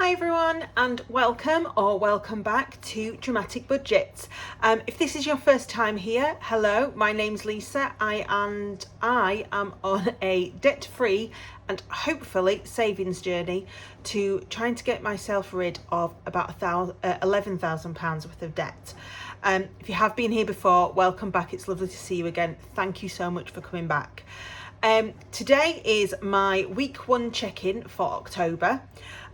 Hi everyone and welcome back to Dramatic Budgets. If this is your first time here, hello, my name's Lisa. I am on a debt-free and hopefully savings journey to trying to get myself rid of about £11,000 worth of debt. If you have been here before, welcome back. It's lovely to see you again. Thank you so much for coming back. Today is my week one check-in for October.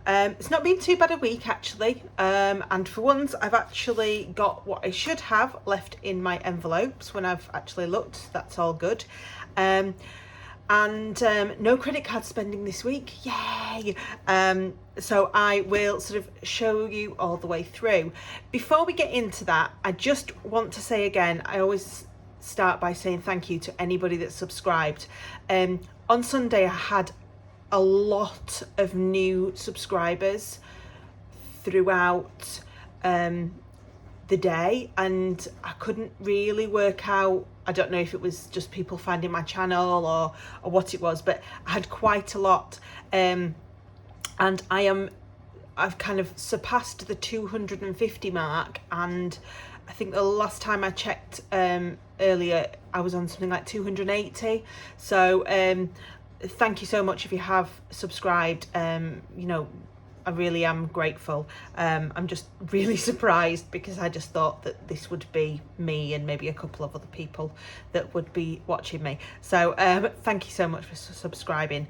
It's not been too bad a week actually, and for once I've actually got what I should have left in my envelopes when I've actually looked. That's all good. And no credit card spending this week, yay! So I will sort of show you all the way through. Before we get into that, I just want to say again, I always start by saying thank you to anybody that's subscribed. On Sunday I had a lot of new subscribers throughout the day, and I couldn't really work out, I don't know if it was just people finding my channel or what it was, but I had quite a lot, and I've kind of surpassed the 250 mark, and I think the last time I checked earlier I was on something like 280. So thank you so much if you have subscribed. You know, I really am grateful. I'm just really surprised because I just thought that this would be me and maybe a couple of other people that would be watching me. So thank you so much for subscribing.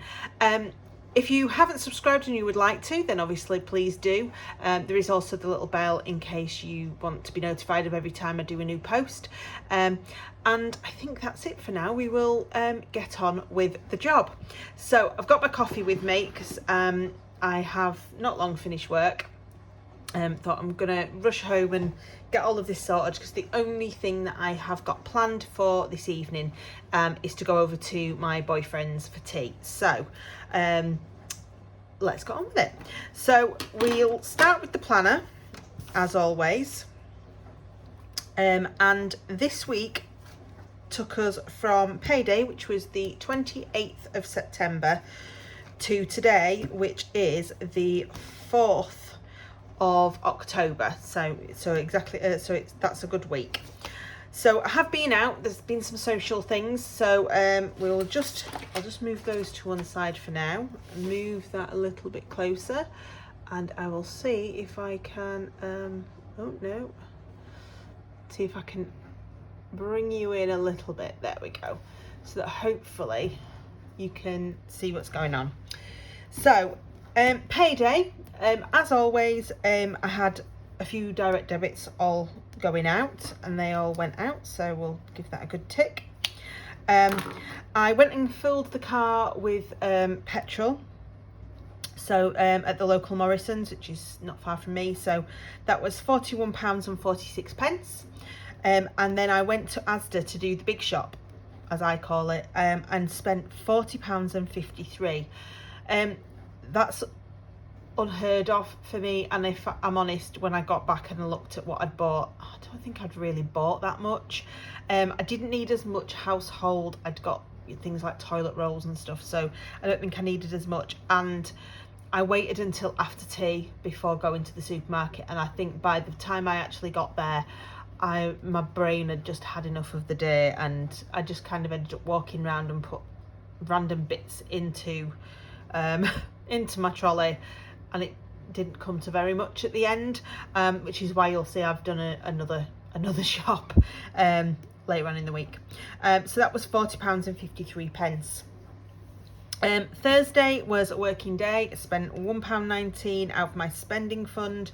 If you haven't subscribed and you would like to, then obviously please do. There is also the little bell in case you want to be notified of every time I do a new post. And I think that's it for now. We will get on with the job. So I've got my coffee with me because I have not long finished work. Thought I'm gonna rush home and get all of this sorted because the only thing that I have got planned for this evening is to go over to my boyfriend's for tea. So let's get on with it. So we'll start with the planner as always, and this week took us from payday, which was the 28th of September, to today, which is the 4th of October. So exactly, that's a good week. So I have been out, there's been some social things, so I'll just move those to one side for now, move that a little bit closer, and I will see if I can see if I can bring you in a little bit. There we go, so that hopefully you can see what's going on. So payday, as always, I had a few direct debits all going out, and they all went out, so we'll give that a good tick. I went and filled the car with petrol, so at the local Morrison's, which is not far from me, so that was £41.46. And then I went to Asda to do the big shop, as I call it, and spent £40.53. That's unheard of for me, and if I'm honest, when I got back and looked at what I'd bought, I don't think I'd really bought that much. I didn't need as much household. I'd got things like toilet rolls and stuff, so I don't think I needed as much, and I waited until after tea before going to the supermarket, and I think by the time I actually got there, my brain had just had enough of the day, and I just kind of ended up walking around and put random bits into my trolley, and it didn't come to very much at the end, which is why you'll see I've done another shop later on in the week. So that was £40.53. Thursday was a working day. I spent £1.19 out of my spending fund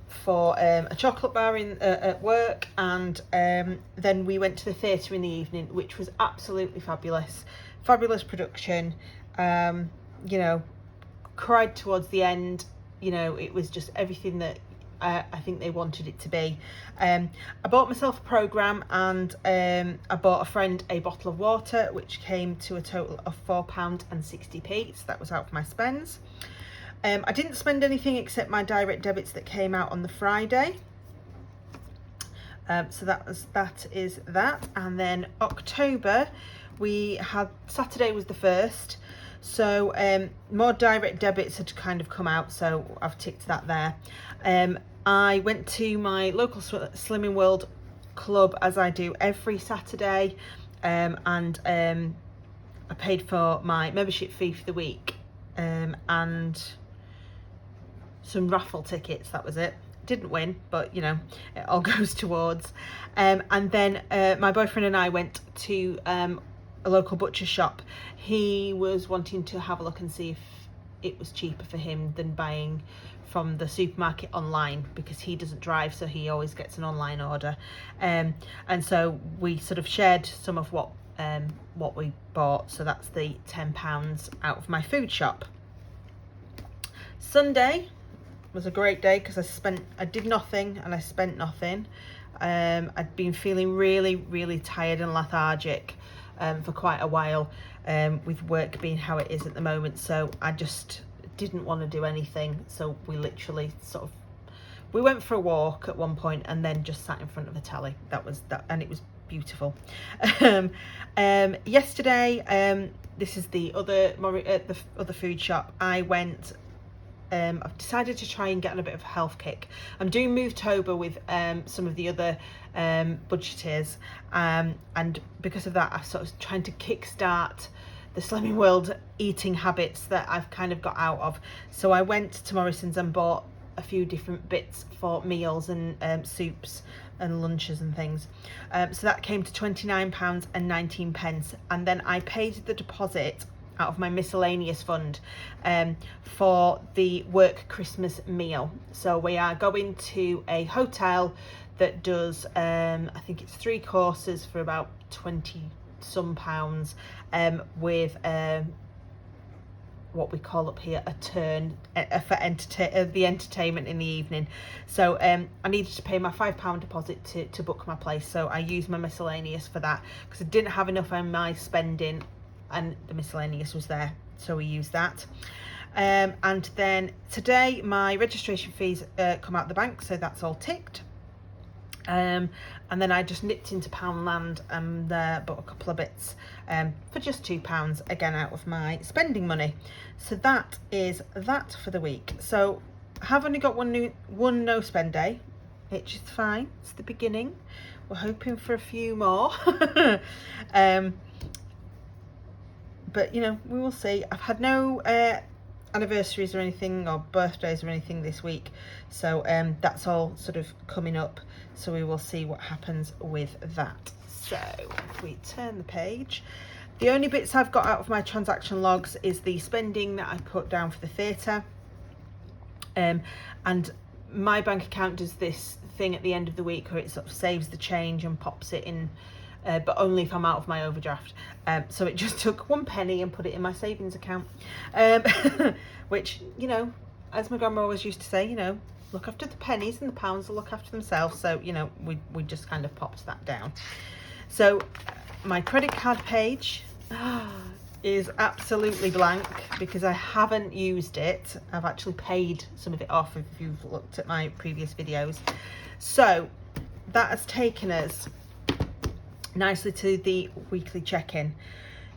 for a chocolate bar at work, and then we went to the theatre in the evening, which was absolutely fabulous production. You know, cried towards the end. You know, it was just everything that I think they wanted it to be. I bought myself a programme, and I bought a friend a bottle of water, which came to a total of £4.60. So that was out for my spends. I didn't spend anything except my direct debits that came out on the Friday. So that is that. And then October, we had, Saturday was the 1st. So more direct debits had kind of come out, so I've ticked that there. I went to my local Slimming World club, as I do every Saturday, and I paid for my membership fee for the week, and some raffle tickets. That was it. Didn't win, but you know, it all goes towards. And then my boyfriend and I went to a local butcher shop. He was wanting to have a look and see if it was cheaper for him than buying from the supermarket online, because he doesn't drive, so he always gets an online order. And so we sort of shared some of what we bought. So that's the £10 out of my food shop. Sunday was a great day because I did nothing and I spent nothing. I'd been feeling really tired and lethargic for quite a while, with work being how it is at the moment, so I just didn't want to do anything. So we literally we went for a walk at one point and then just sat in front of the telly. That was that, and it was beautiful. Yesterday, this is the other food shop I went. I've decided to try and get on a bit of a health kick. I'm doing Movetober with some of the other budgeteers, and because of that, I'm sort of trying to kickstart the Slimming World eating habits that I've kind of got out of. So I went to Morrison's and bought a few different bits for meals and soups and lunches and things. So that came to £29.19, and then I paid the deposit out of my miscellaneous fund for the work Christmas meal. So we are going to a hotel that does I think it's 3 courses for about 20 some pounds, with what we call up here a turn for the entertainment in the evening. So I needed to pay my £5 deposit to book my place, so I used my miscellaneous for that because I didn't have enough on my spending and the miscellaneous was there, so we used that. And then today my registration fees come out the bank, so that's all ticked. And then I just nipped into Poundland and bought a couple of bits for just £2, again out of my spending money. So that is that for the week. So I have only got one no spend day, which is fine. It's the beginning. We're hoping for a few more. But you know, we will see. I've had no anniversaries or anything, or birthdays or anything this week, so that's all sort of coming up, so we will see what happens with that. So if we turn the page, the only bits I've got out of my transaction logs is the spending that I put down for the theatre, and my bank account does this thing at the end of the week where it sort of saves the change and pops it in, but only if I'm out of my overdraft. So it just took 1 penny and put it in my savings account, which, you know, as my grandma always used to say, you know, look after the pennies and the pounds will look after themselves. So, you know, we just kind of popped that down. So my credit card page is absolutely blank because I haven't used it. I've actually paid some of it off if you've looked at my previous videos. So that has taken us nicely to the weekly check-in.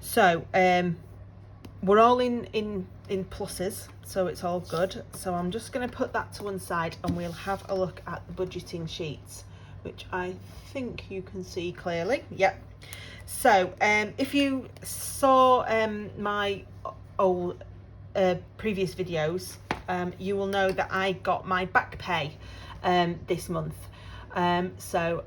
So we're all in pluses, so it's all good. So I'm just going to put that to one side and we'll have a look at the budgeting sheets, which I think you can see clearly. Yep. So if you saw my old previous videos, you will know that I got my back pay this month. So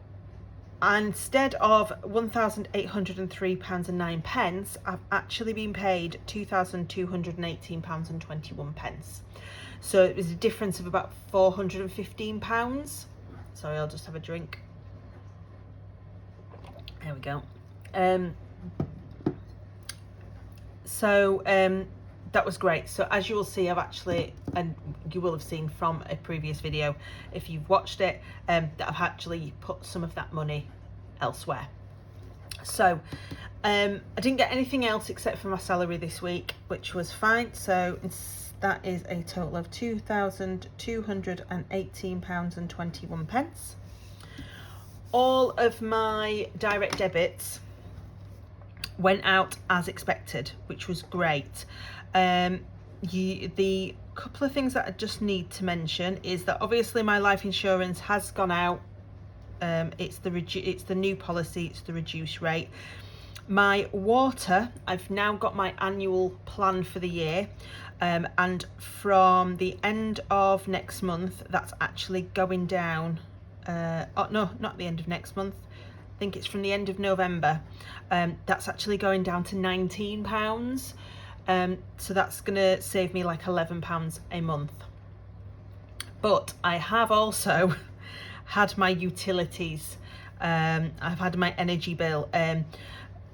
instead of £1,803.09, I've actually been paid £2,218.21. So it was a difference of about £415. Sorry, I'll just have a drink. There we go. That was great. So as you will see, I've actually, and you will have seen from a previous video if you've watched it, that I've actually put some of that money elsewhere. So I didn't get anything else except for my salary this week, which was fine. So that is a total of £2,218.21. All of my direct debits went out as expected, which was great. The couple of things that I just need to mention is that obviously my life insurance has gone out. It's the new policy, it's the reduced rate. My water, I've now got my annual plan for the year, and from the end of next month, that's actually going down. Oh no, not the end of next month. I think it's from the end of November. That's actually going down to £19. So that's gonna save me like £11 a month. But I have also had my utilities. I've had my energy bill.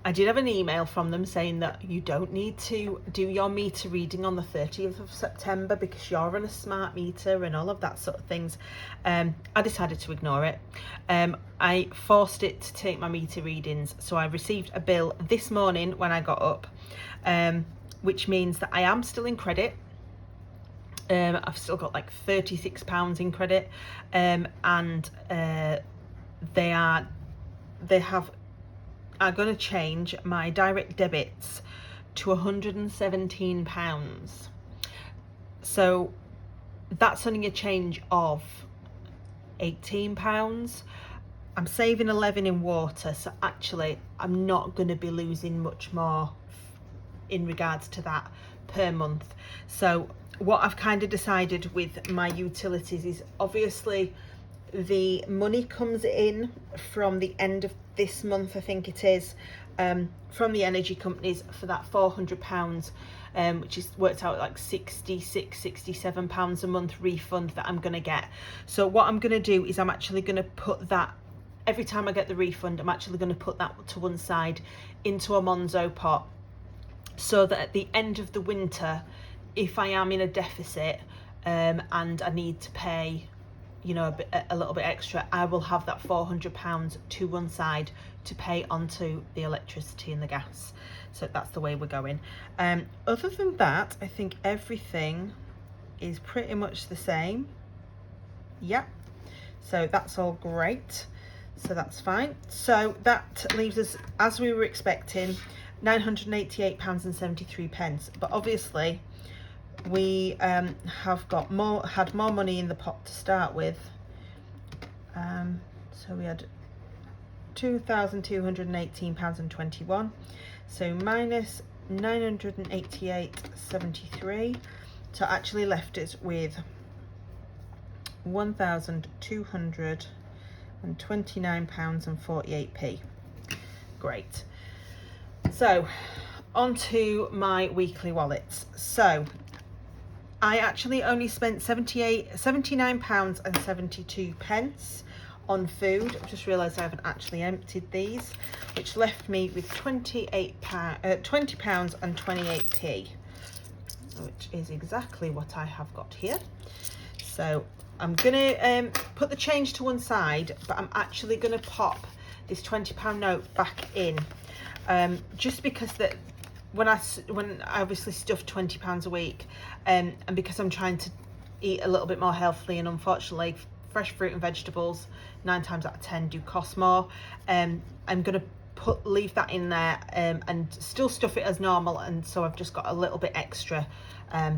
I did have an email from them saying that you don't need to do your meter reading on the 30th of September because you're on a smart meter and all of that sort of things. I decided to ignore it. I forced it to take my meter readings. So I received a bill this morning when I got up, which means that I am still in credit. I've still got like £36 in credit, and they are going to change my direct debits to £117. So that's only a change of £18. I'm saving 11 in water, so actually I'm not going to be losing much more in regards to that per month. So what I've kind of decided with my utilities is obviously the money comes in from the end of this month, I think it is, from the energy companies for that £400, which is worked out like £67 a month refund that I'm going to get. So what I'm going to do is I'm actually going to put that, every time I get the refund, I'm actually going to put that to one side into a Monzo pot, so that at the end of the winter, if I am in a deficit and I need to pay, you know, a little bit extra, I will have that £400 to one side to pay onto the electricity and the gas. So that's the way we're going. Other than that, I think everything is pretty much the same. Yeah, so that's all great. So that's fine. So that leaves us, as we were expecting, £988.73. But obviously we had more money in the pot to start with. So we had £2,218.21. So minus 988.73. So actually left us with £1,229.48. Great. So on to my weekly wallets. So I actually only spent £79.72 on food. I've just realised I haven't actually emptied these, which left me with £20.28, which is exactly what I have got here. So I'm gonna put the change to one side, but I'm actually gonna pop this £20 note back in, just because that when I obviously stuff £20 a week, and because I'm trying to eat a little bit more healthily, and unfortunately fresh fruit and vegetables 9 times out of 10 do cost more, I'm gonna leave that in there, and still stuff it as normal, and so I've just got a little bit extra,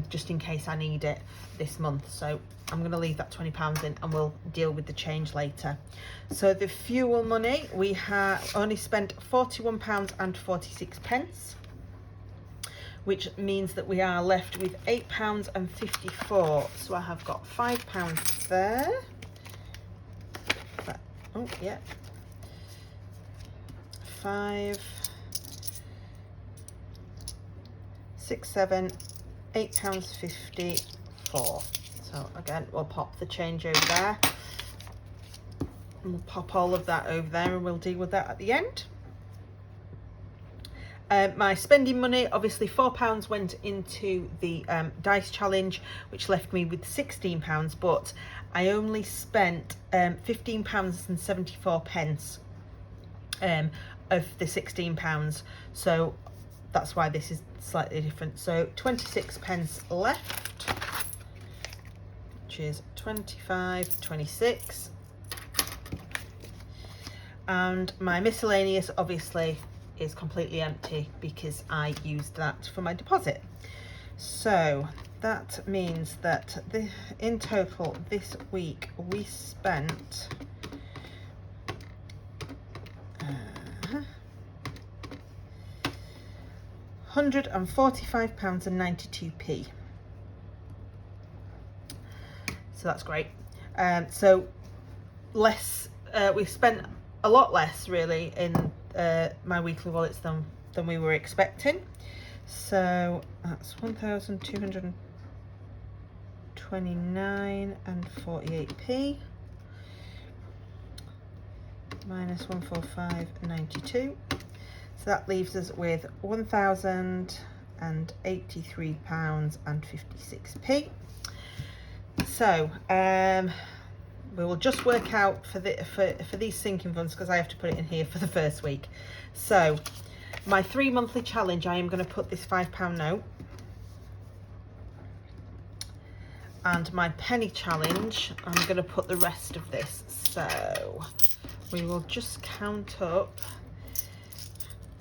just in case I need it this month. So I'm going to leave that £20 in, and we'll deal with the change later. So the fuel money, we have only spent £41.46, which means that we are left with £8.54. So I have got £5 there. Oh yeah, 5, 6, 7, £8.54. So again, we'll pop the change over there, and we'll pop all of that over there, and we'll deal with that at the end. My spending money, obviously £4 went into the dice challenge, which left me with £16, but I only spent £15.74 of the £16, so that's why this is slightly different. So 26p left, which is 25.26, and my miscellaneous obviously is completely empty because I used that for my deposit. So that means that in total this week we spent £145.92. So that's great. So less, we've spent a lot less really in my weekly wallets than we were expecting. So that's 1,229.48 minus 145.92. So that leaves us with £1,083.56. So we will just work out for these sinking funds, because I have to put it in here for the first week. So my 3 monthly challenge, I am going to put this £5 note, and my penny challenge, I'm going to put the rest of this. So we will just count up.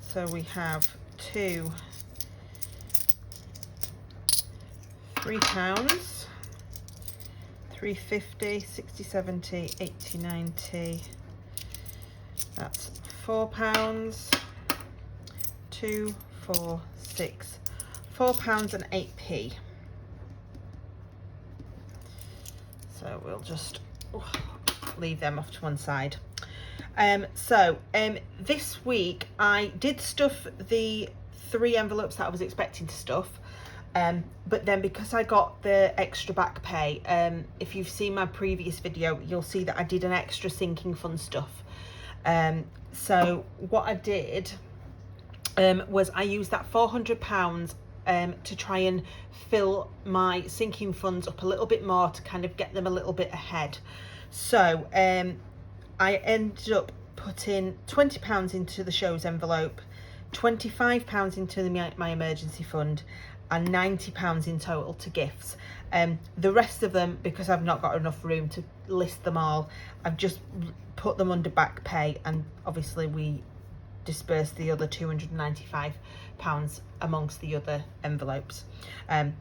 So we have £2, £3, 350, 60, 70, 80, 90. That's £4. 2, 4, 6, £4 and 8p. So we'll just leave them off to one side. This week I did stuff the 3 envelopes that I was expecting to stuff, but then because I got the extra back pay, if you've seen my previous video, you'll see that I did an extra sinking fund stuff. So what I did was I used that £400 to try and fill my sinking funds up a little bit more, to kind of get them a little bit ahead. So I ended up putting £20 into the shows envelope, £25 into my emergency fund, and £90 in total to gifts. The rest of them, because I've not got enough room to list them all, I've just put them under back pay, and obviously we dispersed the other £295 amongst the other envelopes. So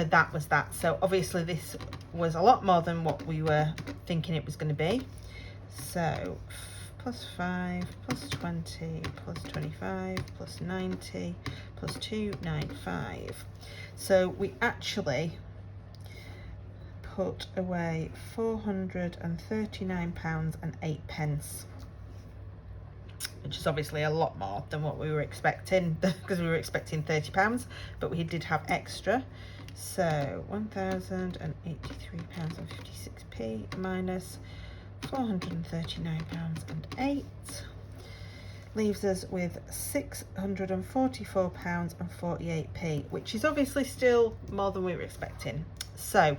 that was that. So obviously this was a lot more than what we were thinking it was going to be. So plus 5, plus 20, plus 25, plus 90, plus 295. So we actually put away £439.08, which is obviously a lot more than what we were expecting, because we were expecting £30, but we did have extra. So £1,083.56 minus £439.08 leaves us with £644.48, which is obviously still more than we were expecting. So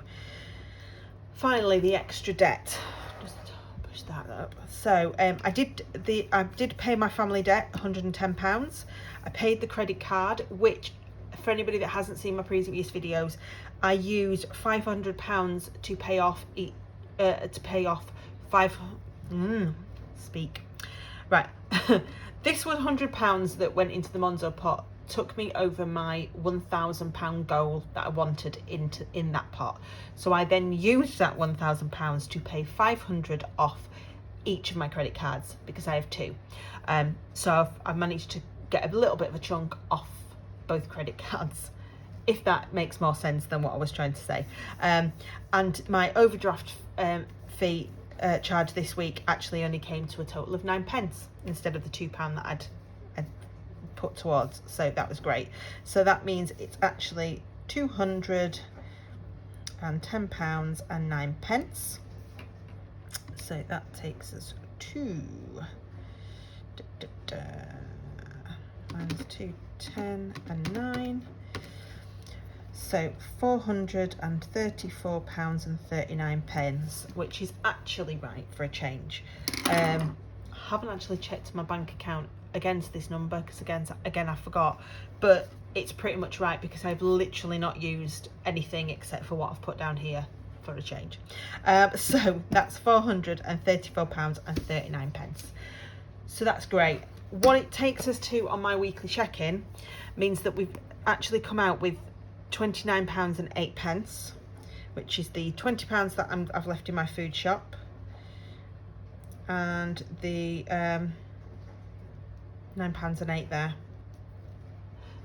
finally, the extra debt. Just push that up. So I did pay my family debt, £110. I paid the credit card, which, for anybody that hasn't seen my previous videos, I used £500 to pay off This £100 that went into the Monzo pot took me over my £1,000 goal that I wanted in that pot. So I then used that £1,000 to pay £500 off each of my credit cards, because I have 2. So I've managed to get a little bit of a chunk off both credit cards, if that makes more sense than what I was trying to say. And my overdraft fee charge this week actually only came to a total of 9p instead of the £2 that I'd put towards. So that was great. So that means it's actually £210 and 9p. So that takes us to minus 210 and 9. So £434.39, which is actually right for a change. I haven't actually checked my bank account against this number, because again I forgot, but it's pretty much right, because I've literally not used anything except for what I've put down here for a change. So that's £434.39. So that's great. What it takes us to on my weekly check-in means that we've actually come out with £29.08, which is the £20 that I've left in my food shop, and the £9.08 there.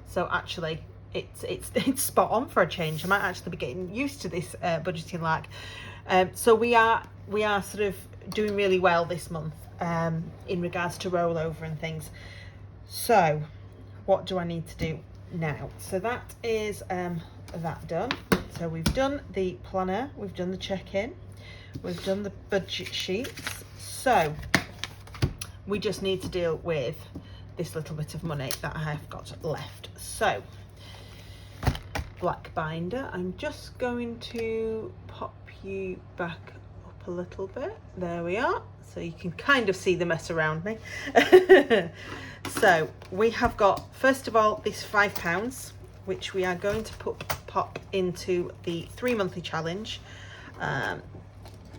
So actually it's spot on for a change. I might actually be getting used to this budgeting like. So we are sort of doing really well this month in regards to rollover and things. So what do I need to do now? So that is that done. So we've done the planner, we've done the check-in, we've done the budget sheets. So we just need to deal with this little bit of money that I have got left. So black binder, I'm just going to pop you back up a little bit. There we are. So you can kind of see the mess around me. So we have got, first of all, this £5, which we are going to pop into the 3 monthly challenge.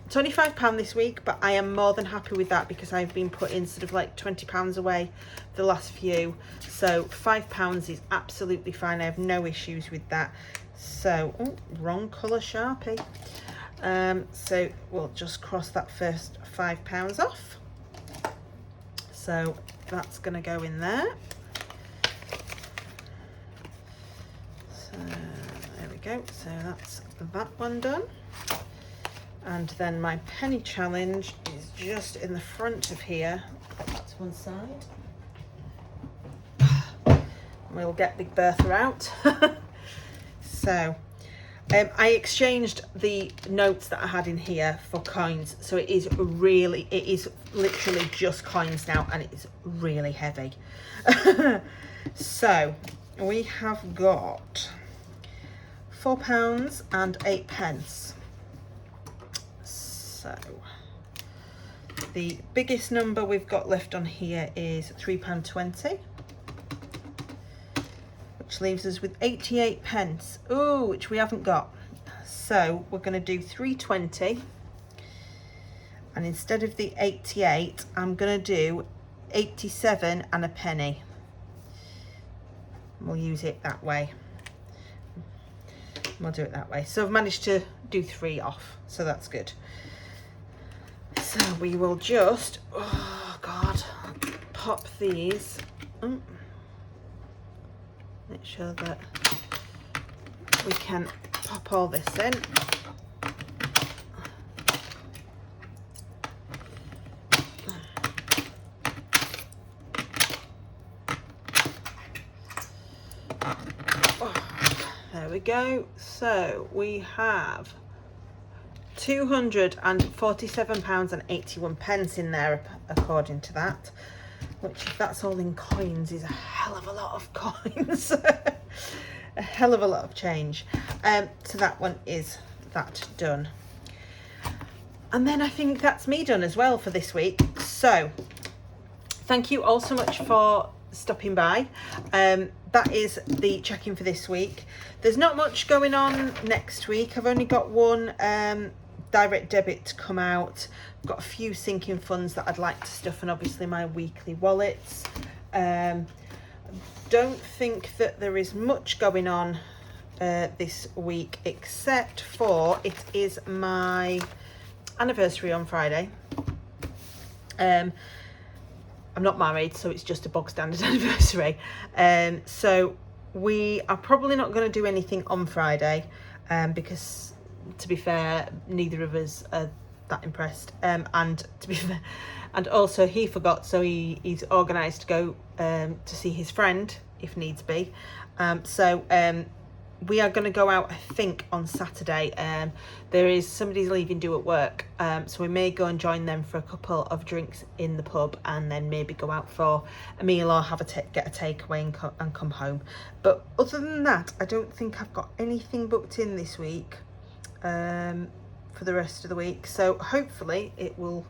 It's only £5 this week, but I am more than happy with that because I've been putting sort of like £20 away the last few. So £5 is absolutely fine. I have no issues with that. So, oh, wrong colour Sharpie. So we'll just cross that first £5 off. So that's going to go in there. So there we go. So that's that one done. And then my penny challenge is just in the front of here. Put that to one side. We'll get Big Bertha out. So I exchanged the notes that I had in here for coins. So it is literally just coins now, and it is really heavy. So we have got £4.08. So the biggest number we've got left on here is £3.20, which leaves us with 88p. Oh, which we haven't got. So we're going to do £3.20, and instead of the 88, I'm going to do 87 and a penny. We'll use it that way. We'll do it that way. So I've managed to do 3 off, so that's good. So we will just, oh God, pop these. Make sure that we can pop all this in. There we go. So we have £247.81 in there, according to that, which, if that's all in coins, is a hell of a lot of coins. A hell of a lot of change. So that one is that done. And then I think that's me done as well for this week. So thank you all so much for stopping by. That is the check-in for this week. There's not much going on next week. I've only got one direct debit to come out. I've got a few sinking funds that I'd like to stuff, and obviously my weekly wallets. Don't think that there is much going on this week, except for it is my anniversary on Friday. I'm not married, so it's just a bog standard anniversary. So we are probably not going to do anything on Friday, because, to be fair, neither of us are that impressed. And to be fair, and also he forgot, so he's organised to go to see his friend if needs be. So we are going to go out, I think, on Saturday. There is somebody's leaving due at work, so we may go and join them for a couple of drinks in the pub, and then maybe go out for a meal or have get a takeaway and come home. But other than that, I don't think I've got anything booked in this week for the rest of the week. So hopefully it will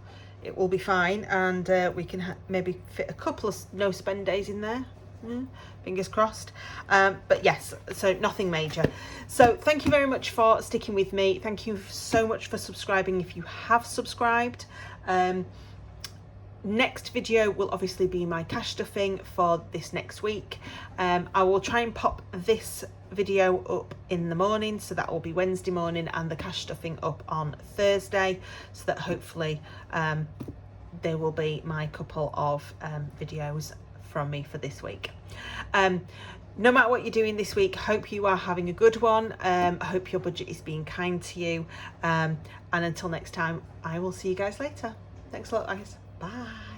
be fine, and we can maybe fit a couple of no spend days in there. Fingers crossed. But yes, so nothing major. So thank you very much for sticking with me. Thank you so much for subscribing if you have subscribed. Next video will obviously be my cash stuffing for this next week. I will try and pop this video up in the morning, so that will be Wednesday morning, and the cash stuffing up on Thursday, so that hopefully there will be my couple of videos from me for this week. No matter what you're doing this week, hope you are having a good one. I hope your budget is being kind to you. And until next time, I will see you guys later. Thanks a lot, guys. Bye.